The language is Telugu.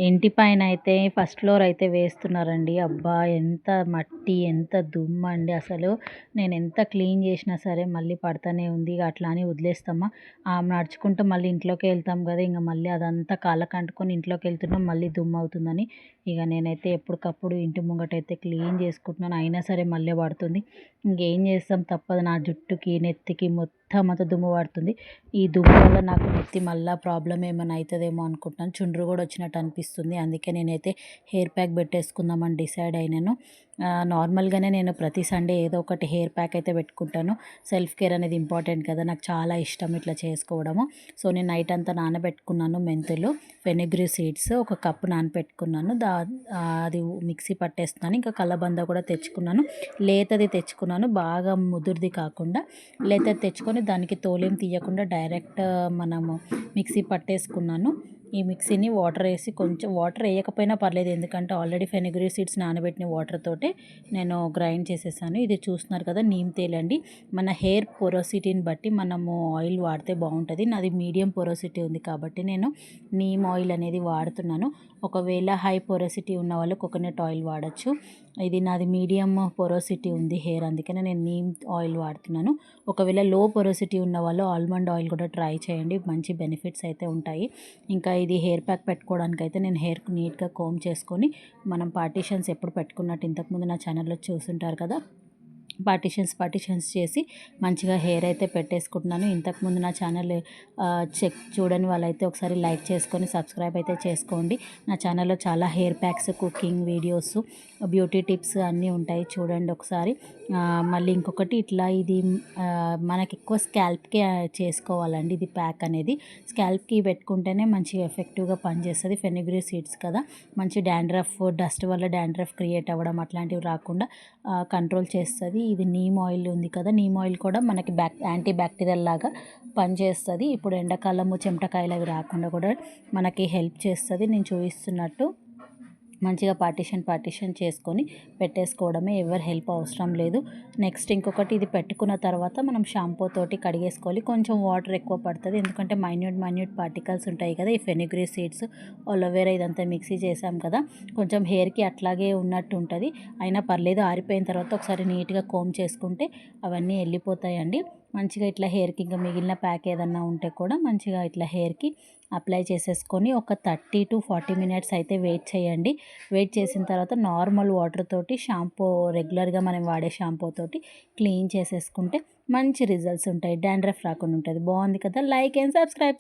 ఇంటి పైనయితే ఫస్ట్ ఫ్లోర్ అయితే వేస్తున్నారండి. అబ్బా! ఎంత మట్టి, ఎంత దుమ్మండి అసలు. నేనెంత క్లీన్ చేసినా సరే మళ్ళీ పడతానే ఉంది. ఇగ అట్లా అని వదిలేస్తామా, నడుచుకుంటూ మళ్ళీ ఇంట్లోకే ఎళ్తాం గదా! ఇంగ మళ్ళీ అదంతా కాళ్ళకంటుకొని ఇంట్లోకెళ్తున్నాం మళ్ళీ దుమ్మవుతుందని, ఇగ నేనైతే ఎప్పటికప్పుడు ఇంటి ముంగటైతే క్లీన్ చేసుకుంటున్నాను. అయినా సరే మళ్ళీ పడుతుంది. ఇంకేం చేస్తాం తప్పదు. నా జుట్టుకి, నెత్తికి మొత్తం అంతా దుమ్ము పడుతుంది. ఈ దుమ్ము వల్ల నాకు నెత్తి మళ్ళా ప్రాబ్లమ్ ఏమైనా అయితదేమో అనుకుంటున్నాను. చుండ్రు కూడా వచ్చినట్టు అనిపిస్తుంది. అందుకే నేనైతే హెయిర్ ప్యాక్ పెట్టేసుకుందామని డిసైడ్ అయినాను. నార్మల్‌గానే నేను ప్రతి సండే ఏదో ఒకటి హెయిర్ ప్యాక్ అయితే పెట్టుకుంటాను. సెల్ఫ్ కేర్ అనేది ఇంపార్టెంట్ కదా! నాకు చాలా ఇష్టం ఇట్లా చేసుకోవడము. సో, నేను నైట్ అంతా నానబెట్టుకున్నాను మెంతులు, ఫెనుగ్రీ సీడ్స్ ఒక కప్పు నానబెట్టుకున్నాను. అది మిక్సీ పట్టేస్తున్నాను. ఇంకా కలబంద కూడా తెచ్చుకున్నాను. లేతది తెచ్చుకున్నాను. బాగా ముదురుది కాకుండా లేతది తెచ్చుకొని దానికి తోలేం తీయకుండా డైరెక్ట్ మనము మిక్సీ పట్టేసుకున్నాను. ఈ మిక్సీని వాటర్ వేసి, కొంచెం వాటర్ వేయకపోయినా పర్లేదు, ఎందుకంటే ఆల్రెడీ ఫెనుగ్రీ సీడ్స్ నానబెట్టిన వాటర్ తోటే నేను గ్రైండ్ చేసేసాను. ఇది చూస్తున్నారు కదా, నీమ్ తేల్ అండి. మన హెయిర్ పొరోసిటీని బట్టి మనము ఆయిల్ వాడితే బాగుంటుంది. నాది మీడియం పొరోసిటీ ఉంది కాబట్టి నేను నీమ్ ఆయిల్ అనేది వాడుతున్నాను. ఒకవేళ హై పొరోసిటీ ఉన్న వాళ్ళు కోకోనట్ ఆయిల్ వాడచ్చు. ఇది నాది మీడియం పొరోసిటీ ఉంది హెయిర్, అందుకనే నేను నీమ్ ఆయిల్ వాడుతున్నాను. ఒకవేళ లో పొరోసిటీ ఉన్న వాళ్ళు ఆల్మండ్ ఆయిల్ కూడా ట్రై చేయండి, మంచి బెనిఫిట్స్ అయితే ఉంటాయి. ఇంకా ఇది హెయిర్ ప్యాక్ పెట్టుకోవడానికి అయితే నేను హెయిర్ నీట్గా కోమ్ చేసుకొని, మనం పార్టీషన్స్ ఎప్పుడు పెట్టుకున్నట్టు ఇంతకుముందు నా ఛానల్లో చూసుంటారు కదా, పార్టీషన్స్ చేసి మంచిగా హెయిర్ అయితే పెట్టేసుకుంటున్నాను. ఇంతకుముందు నా ఛానల్ చూడని వాళ్ళైతే ఒకసారి లైక్ చేసుకొని సబ్స్క్రైబ్ అయితే చేసుకోండి. నా ఛానల్లో చాలా hair packs, cooking videos, beauty tips అన్నీ ఉంటాయి, చూడండి ఒకసారి. మళ్ళీ ఇంకొకటి ఇట్లా ఇది మనకి ఎక్కువ స్కాల్ప్కి చేసుకోవాలండి ఇది ప్యాక్ అనేది. స్కాల్ప్కి పెట్టుకుంటేనే మంచిగా ఎఫెక్టివ్గా పనిచేస్తుంది. ఫెనుగ్రీ సీడ్స్ కదా, మంచి డాండ్రఫ్, డస్ట్ వల్ల డాండ్రఫ్ క్రియేట్ అవ్వడం అట్లాంటివి రాకుండా కంట్రోల్ చేస్తుంది. ఇది నీమ్ ఆయిల్ ఉంది కదా, నీమ్ ఆయిల్ కూడా మనకి యాంటీ బ్యాక్టీరియల్ లాగా పనిచేస్తుంది. ఇప్పుడు ఎండాకాలము చెమటకాయలు అవి రాకుండా కూడా మనకి హెల్ప్ చేస్తుంది. నేను చూపిస్తున్నట్టు మంచిగా పార్టీషన్ చేసుకొని పెట్టేసుకోవడమే, ఎవరు హెల్ప్ అవసరం లేదు. నెక్స్ట్ ఇంకొకటి, ఇది పెట్టుకున్న తర్వాత మనం షాంపూ తోటి కడిగేసుకోవాలి. కొంచెం వాటర్ ఎక్కువ పడుతుంది, ఎందుకంటే మైన్యూట్ పార్టికల్స్ ఉంటాయి కదా. ఈ ఫెనుగ్రీ సీడ్స్, అలోవెరా ఇదంతా మిక్సీ చేసాం కదా, కొంచెం హెయిర్కి అట్లాగే ఉన్నట్టు ఉంటుంది. అయినా పర్లేదు, ఆరిపోయిన తర్వాత ఒకసారి నీట్గా కోమ్ చేసుకుంటే అవన్నీ వెళ్ళిపోతాయండి. మంచిగా ఇట్లా హెయిర్కి ఇంకా మిగిలిన ప్యాక్ ఏదన్నా ఉంటే కూడా మంచిగా ఇట్లా హెయిర్కి అప్లై చేసేసుకొని ఒక 30 to 40 మినిట్స్ అయితే వెయిట్ చేయండి. వెయిట్ చేసిన తర్వాత నార్మల్ వాటర్ తోటి షాంపూ, రెగ్యులర్గా మనం వాడే షాంపూ తోటి క్లీన్ చేసేసుకుంటే మంచి రిజల్ట్స్ ఉంటాయి, డాండ్రఫ్ రాకుండా ఉంటుంది. బాగుంది కదా, లైక్ అండ్ సబ్స్క్రైబ్.